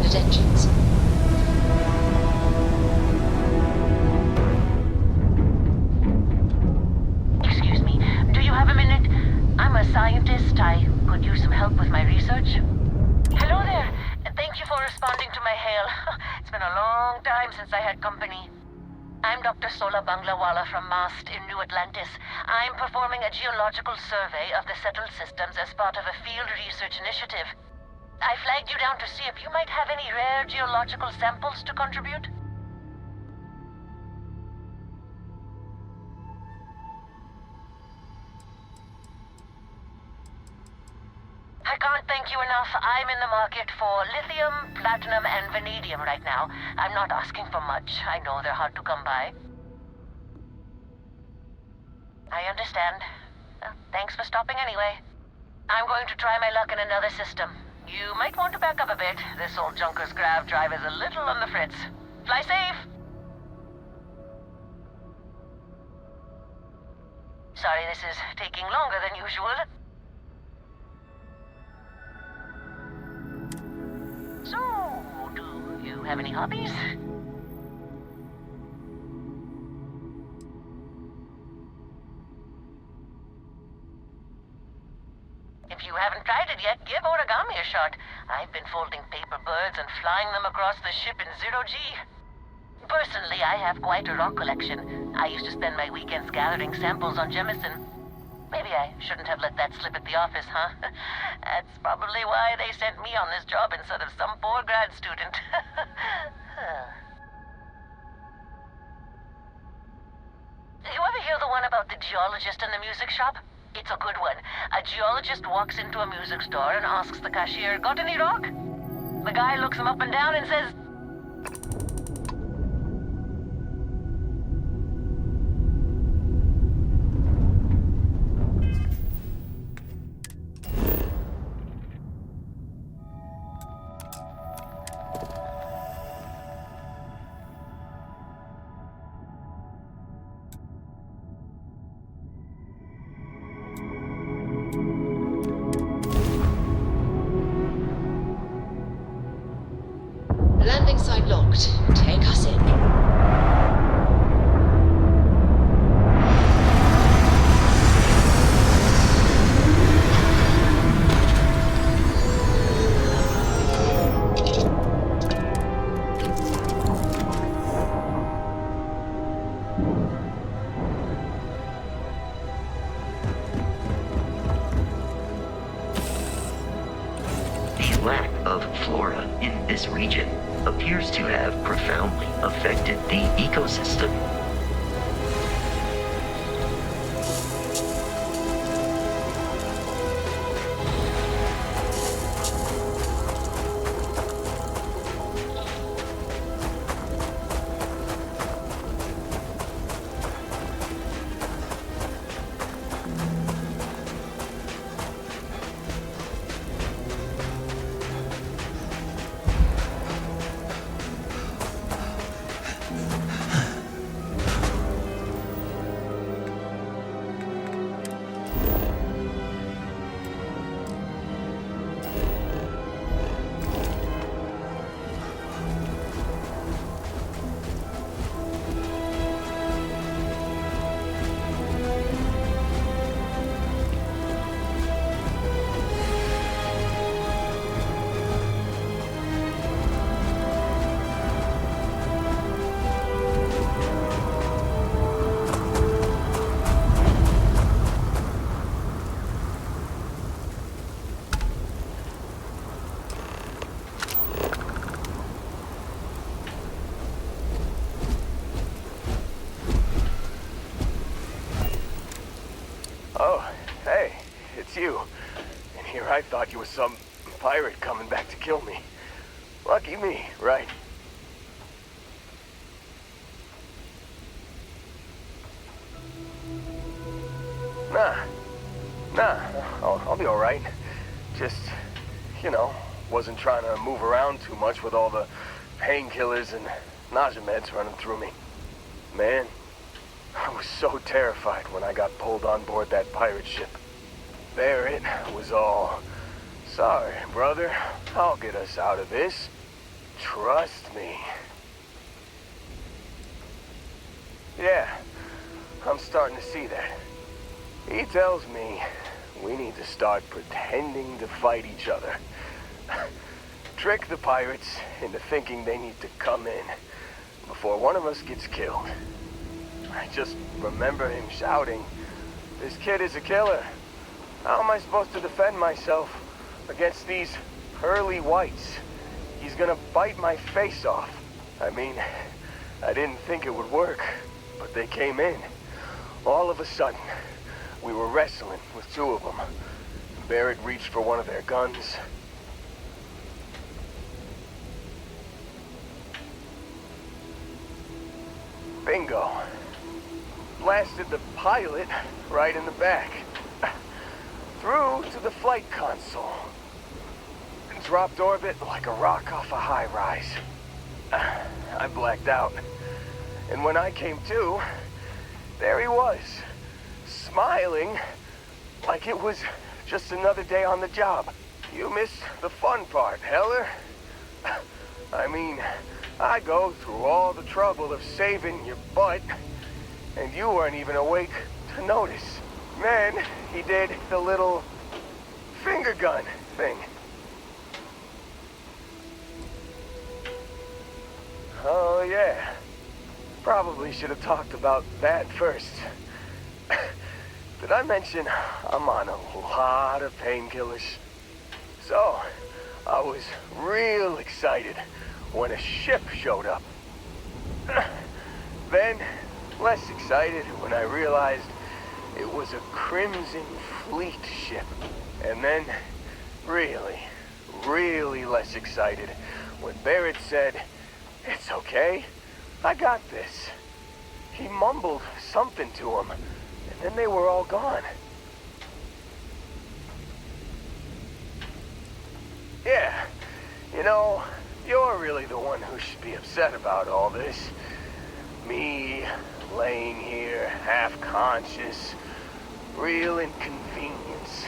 pilot engines. Excuse me, do you have a minute? I'm a scientist. I could use some help with my research. Hello there. Thank you for responding to my hail. It's been a long time since I had company. I'm Dr. Sola Banglawala from MAST in New Atlantis. I'm performing a geological survey of the settled systems as part of a field research initiative. I flagged you down to see if you might have any rare geological samples to contribute. I can't thank you enough. I'm in the market for lithium, platinum, and vanadium right now. I'm not asking for much. I know they're hard to come by. I understand. Thanks for stopping anyway. I'm going to try my luck in another system. You might want to back up a bit. This old junker's grav drive is a little on the fritz. Fly safe! Sorry this is taking longer than usual. So, do you have any hobbies? If you haven't tried it yet, give origami a shot. I've been folding paper birds and flying them across the ship in zero-G. Personally, I have quite a rock collection. I used to spend my weekends gathering samples on Jemison. Maybe I shouldn't have let that slip at the office, huh? That's probably why they sent me on this job instead of some poor grad student. You ever hear the one about the geologist in the music shop? It's a good one. A geologist walks into a music store and asks the cashier, "Got any rock?" The guy looks him up and down and says, Landing site locked. Take us in. The lack of flora in this region appears to have profoundly affected the ecosystem. Oh, hey, it's you. And here I thought you were some pirate coming back to kill me. Lucky me, right? Nah, I'll be alright. Just, wasn't trying to move around too much with all the painkillers and nausea meds running through me. Man, I was so terrified when I got pulled on board that pirate ship. There it was all. Sorry, brother. I'll get us out of this. Trust me. Yeah, I'm starting to see that. He tells me we need to start pretending to fight each other. Trick the pirates into thinking they need to come in before one of us gets killed. I just remember him shouting, "This kid is a killer. How am I supposed to defend myself against these pearly whites? He's gonna bite my face off." I mean, I didn't think it would work, but they came in. All of a sudden, we were wrestling with two of them. Barrett reached for one of their guns. Bingo. Blasted the pilot right in the back. Through to the flight console. Dropped orbit like a rock off a high-rise. I blacked out. And when I came to, there he was, smiling like it was just another day on the job. You missed the fun part, Heller. I mean, I go through all the trouble of saving your butt, and you weren't even awake to notice. Then he did the little finger gun thing. Oh, yeah. Probably should have talked about that first. Did I mention I'm on a lot of painkillers? So, I was real excited when a ship showed up. Then, less excited when I realized it was a Crimson Fleet ship. And then, really less excited when Barrett said, "It's okay, I got this." He mumbled something to him, and then they were all gone. Yeah, you know, you're really the one who should be upset about all this. Me, laying here, half-conscious, real inconvenience.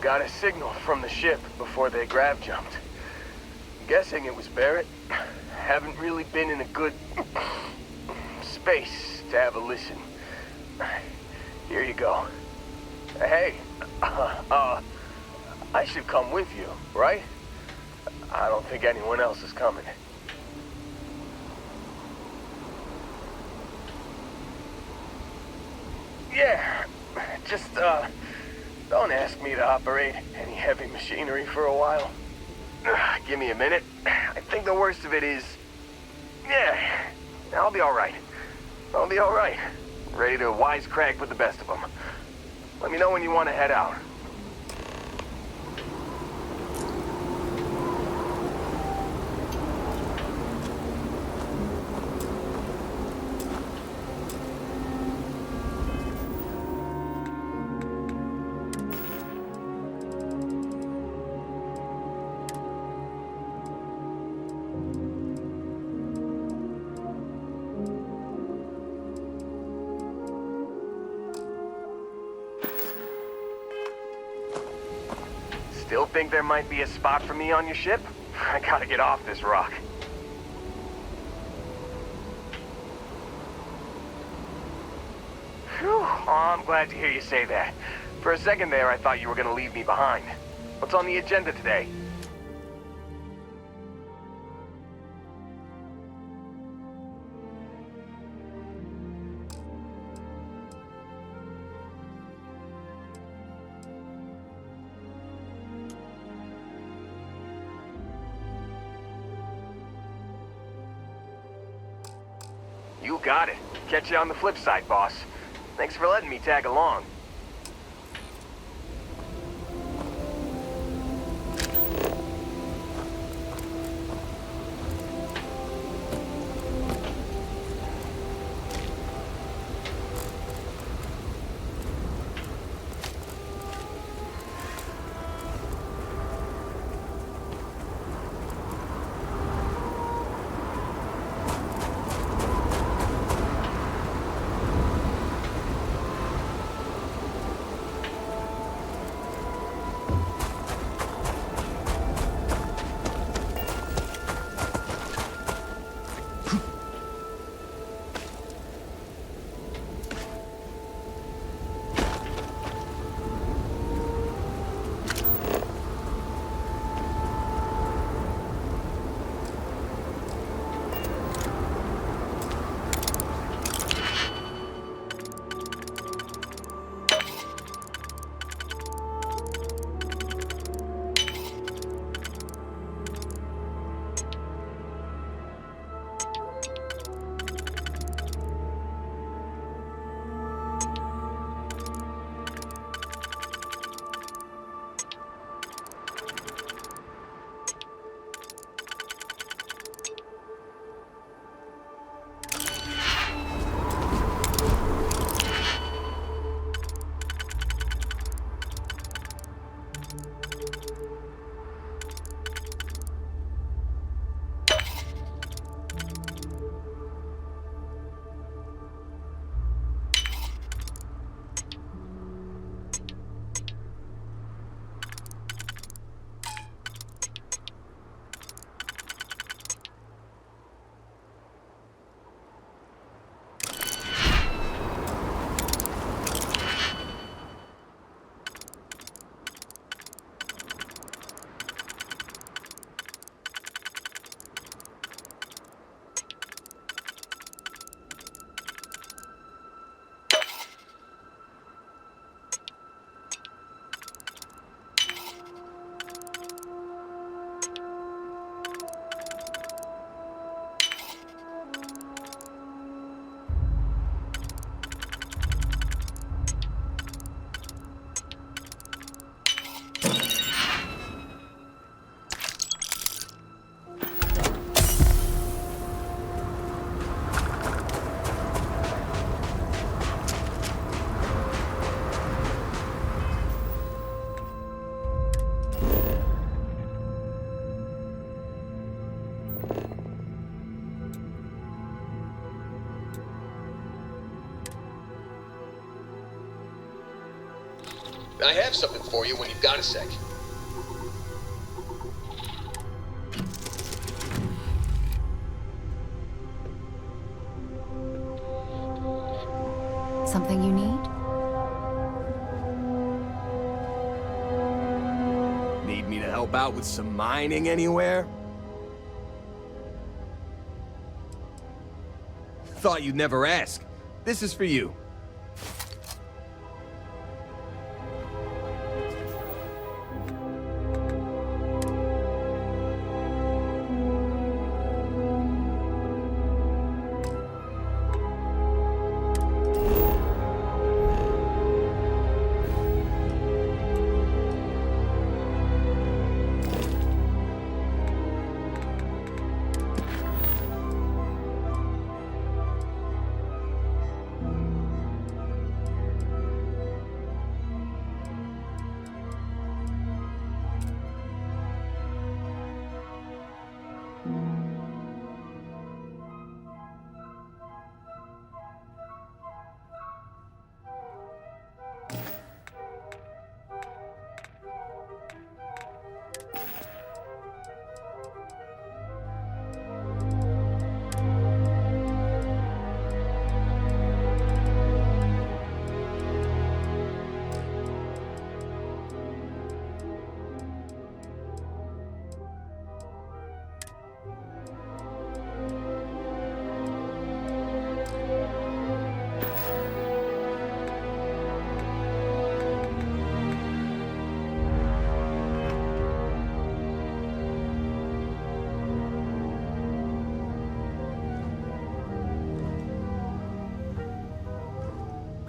Got a signal from the ship before they grav-jumped. Guessing it was Barrett. Haven't really been in a good space to have a listen. Here you go. Hey, I should come with you, right? I don't think anyone else is coming. Yeah, just, don't ask me to operate any heavy machinery for a while. Give me a minute. I think the worst of it is... Yeah, I'll be alright. I'll be alright. Ready to wisecrack with the best of them. Let me know when you want to head out. Still think there might be a spot for me on your ship? I gotta get off this rock. Whew. Oh, I'm glad to hear you say that. For a second there, I thought you were gonna leave me behind. What's on the agenda today? You got it. Catch you on the flip side, boss. Thanks for letting me tag along. I have something for you when you've got a sec. Something you need? Need me to help out with some mining anywhere? Thought you'd never ask. This is for you.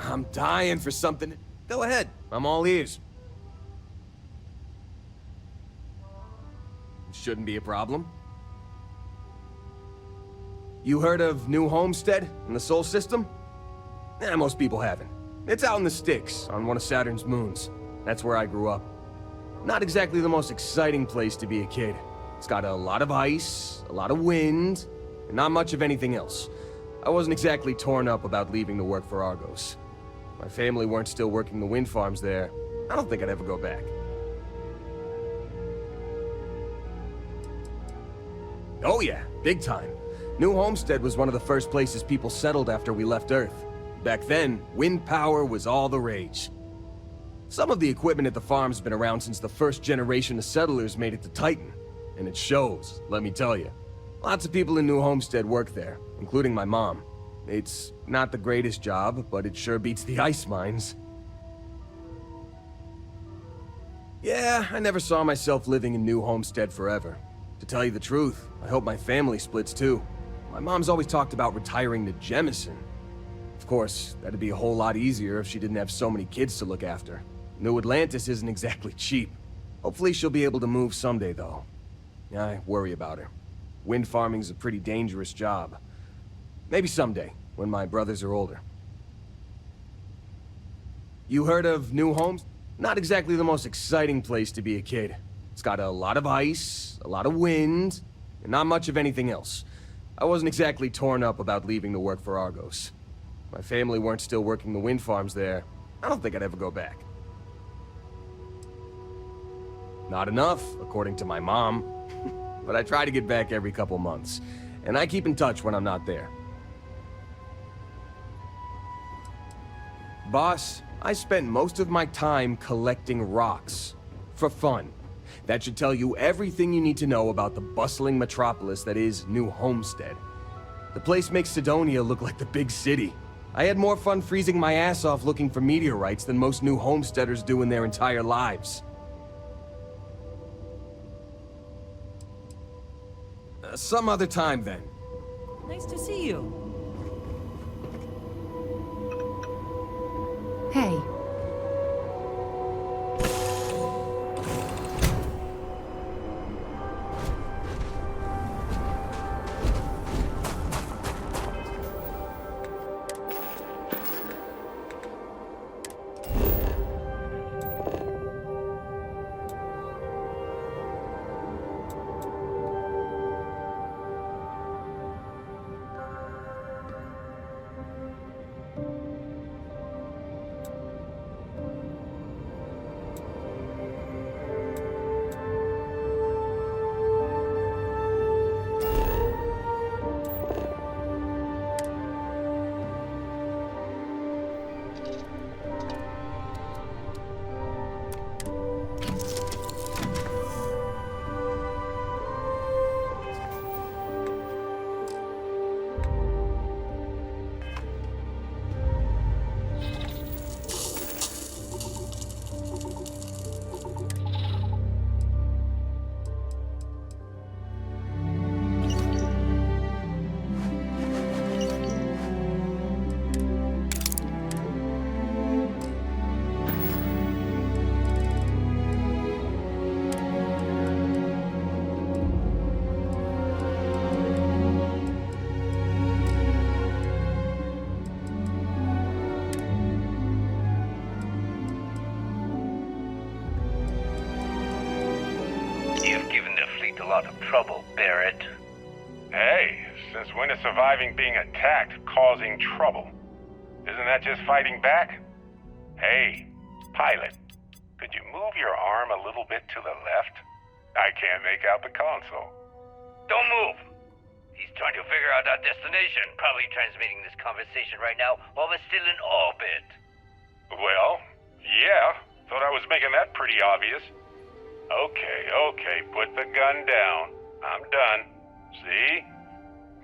I'm dying for something. Go ahead. I'm all ears. Shouldn't be a problem. You heard of New Homestead in the Sol System? Most people haven't. It's out in the sticks, on one of Saturn's moons. That's where I grew up. Not exactly the most exciting place to be a kid. It's got a lot of ice, a lot of wind, and not much of anything else. I wasn't exactly torn up about leaving to work for Argos. My family weren't still working the wind farms there. I don't think I'd ever go back. Oh yeah, big time. New Homestead was one of the first places people settled after we left Earth. Back then, wind power was all the rage. Some of the equipment at the farm's been around since the first generation of settlers made it to Titan. And it shows, let me tell you. Lots of people in New Homestead work there, including my mom. It's not the greatest job, but it sure beats the ice mines. Yeah, I never saw myself living in New Homestead forever. To tell you the truth, I hope my family splits too. My mom's always talked about retiring to Jemison. Of course, that'd be a whole lot easier if she didn't have so many kids to look after. New Atlantis isn't exactly cheap. Hopefully she'll be able to move someday, though. Yeah, I worry about her. Wind farming's a pretty dangerous job. Maybe someday, when my brothers are older. You heard of New Homes? Not exactly the most exciting place to be a kid. It's got a lot of ice, a lot of wind, and not much of anything else. I wasn't exactly torn up about leaving to work for Argos. My family weren't still working the wind farms there. I don't think I'd ever go back. Not enough, according to my mom. But I try to get back every couple months, and I keep in touch when I'm not there. Boss, I spent most of my time collecting rocks. For fun. That should tell you everything you need to know about the bustling metropolis that is New Homestead. The place makes Sidonia look like the big city. I had more fun freezing my ass off looking for meteorites than most New Homesteaders do in their entire lives. Some other time, then. Nice to see you. Hey. trouble, Barrett? Hey, since when is surviving being attacked causing trouble? Isn't that just fighting back? Hey, pilot, could you move your arm a little bit to the left? I can't make out the console. Don't move! He's trying to figure out our destination, probably transmitting this conversation right now while we're still in orbit. Well, yeah, thought I was making that pretty obvious. Okay, put the gun down. I'm done. See?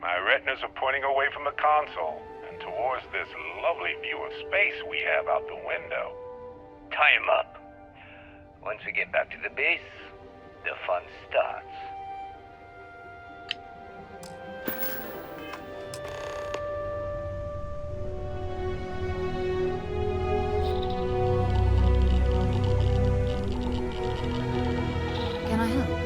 My retinas are pointing away from the console and towards this lovely view of space we have out the window. Tie him up. Once we get back to the base, the fun starts. Can I help?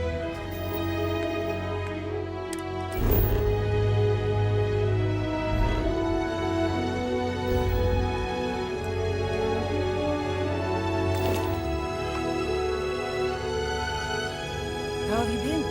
How have you been?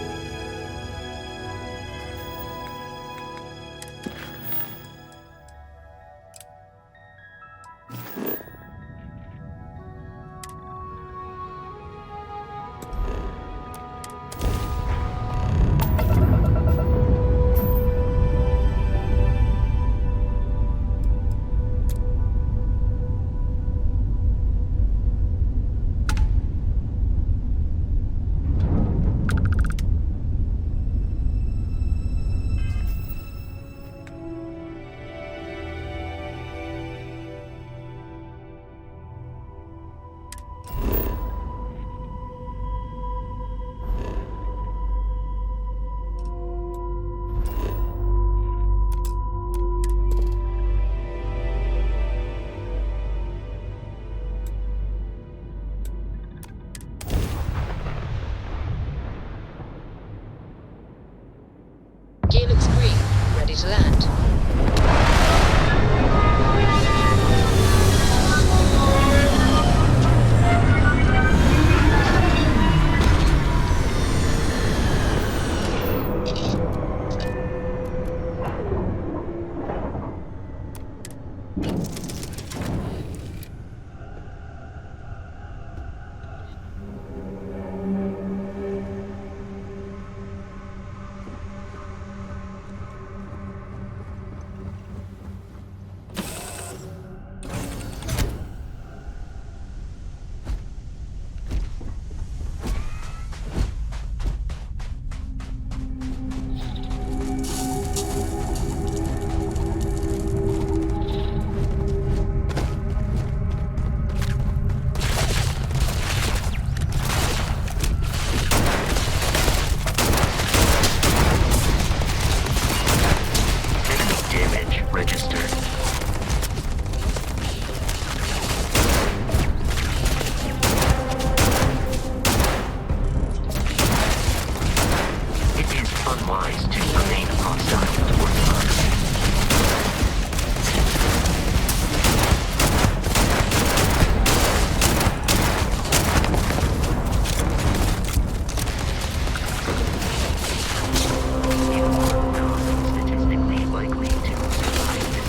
Calyx green, ready to land. Damage registered. It is unwise to remain hostile towards us. You are not statistically likely to survive this.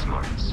smarts.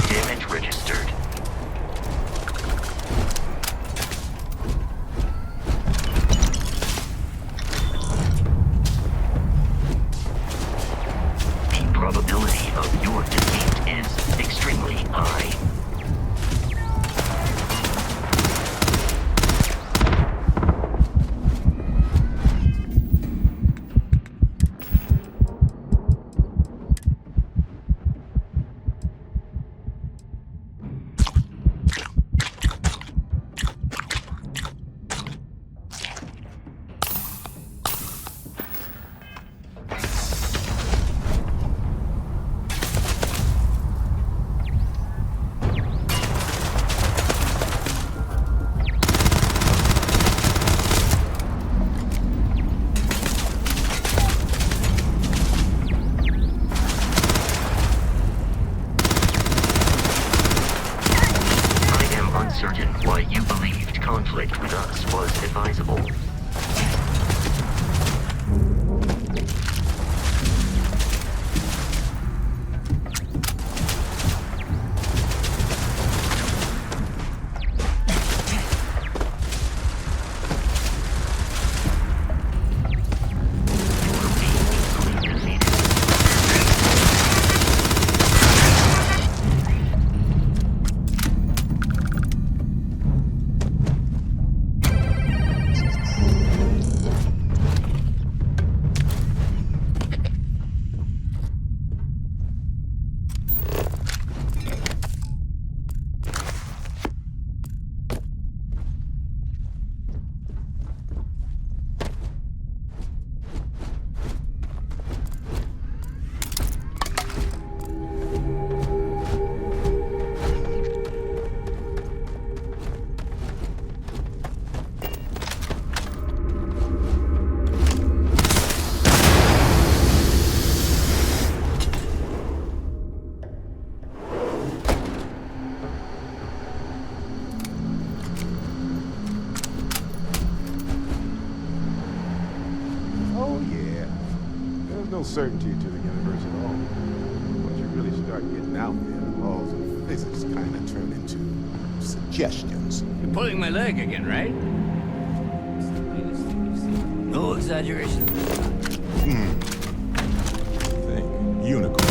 Damage registered. The probability of your defeat is extremely high. Uncertain why you believed conflict with us was advisable. No certainty to the universe at all. Once you really start getting out there, the laws of physics kind of turn into suggestions. You're pulling my leg again, right? No exaggeration. Think unicorn.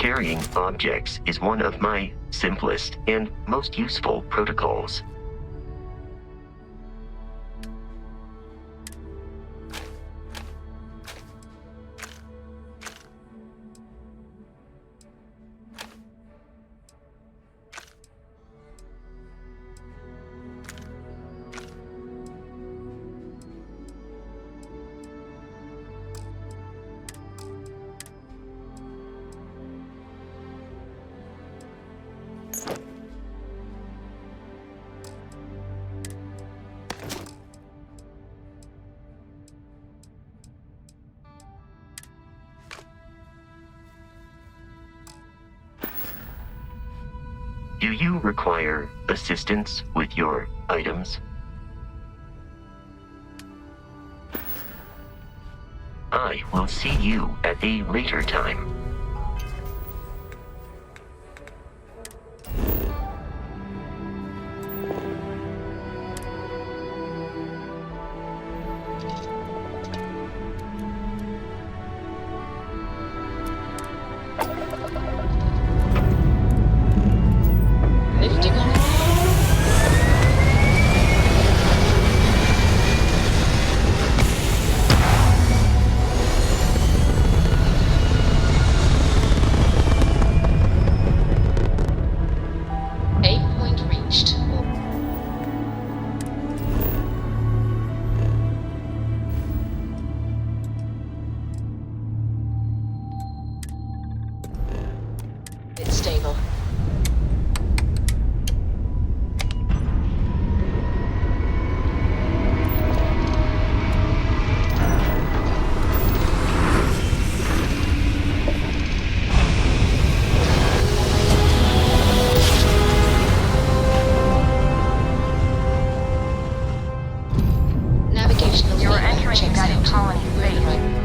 Carrying objects is one of my simplest and most useful protocols. Do you require assistance with your items? I will see you at a later time. Lifting off. Aim point reached. It's stable. Navigational You're feedback entering checks United out. Colony We're in the space. right.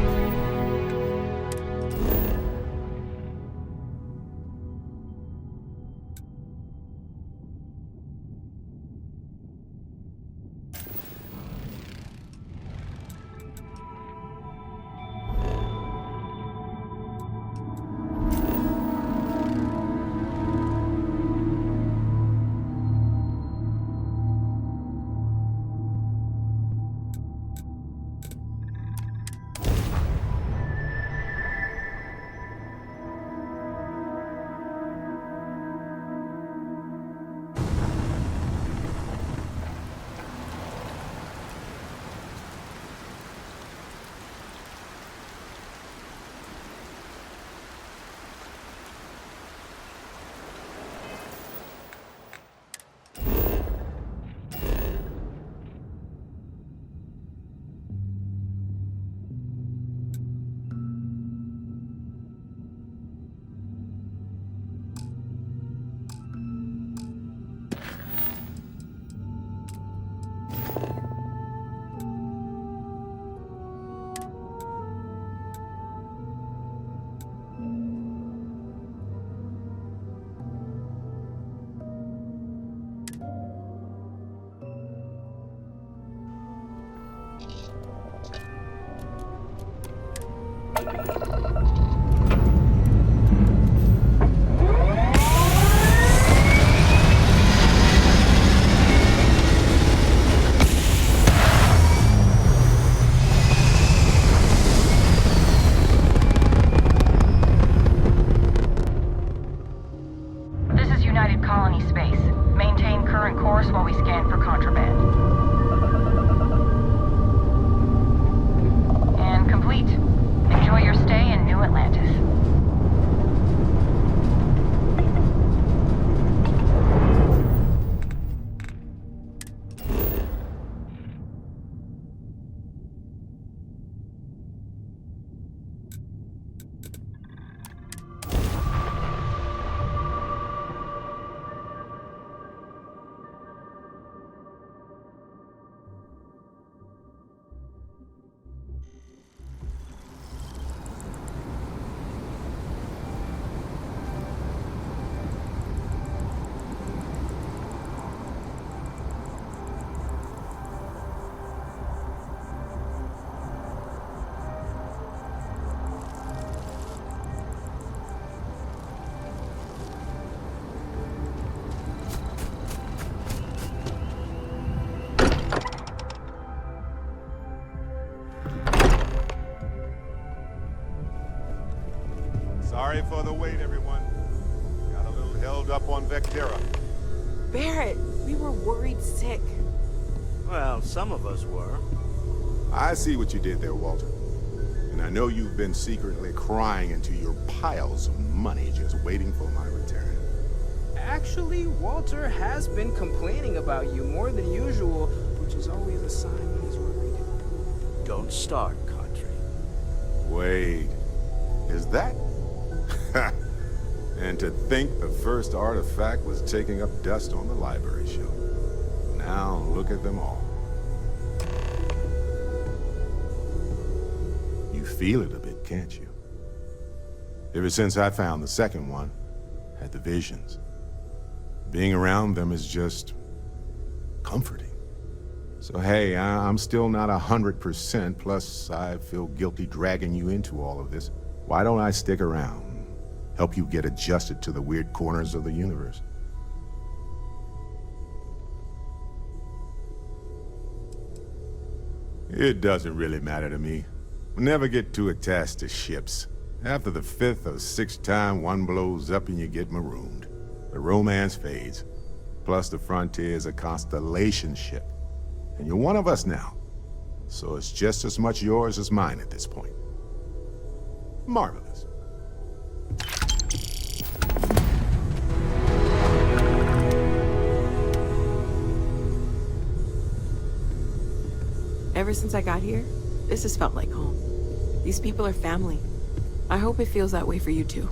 This is United Colony space. Maintain current course while we scan for contraband. And complete. Enjoy your stay in New Atlantis. held up on Vectera. Barrett, we were worried sick. Well, some of us were. I see what you did there, Walter. And I know you've been secretly crying into your piles of money just waiting for my return. Actually, Walter has been complaining about you more than usual, which is always a sign he's worried. Don't start, Country. Wait, is that? And to think the first artifact was taking up dust on the library shelf. Now look at them all. You feel it a bit, can't you? Ever since I found the second one, had the visions. Being around them is just comforting. So hey, I'm still not 100%, plus I feel guilty dragging you into all of this. Why don't I stick around? Help you get adjusted to the weird corners of the universe. It doesn't really matter to me. Never get too attached to ships. After the 5th or 6th time one blows up and you get marooned, the romance fades. Plus the Frontier is a constellation ship. And you're one of us now. So it's just as much yours as mine at this point. Marvelous. Ever since I got here, this has felt like home. These people are family. I hope it feels that way for you too.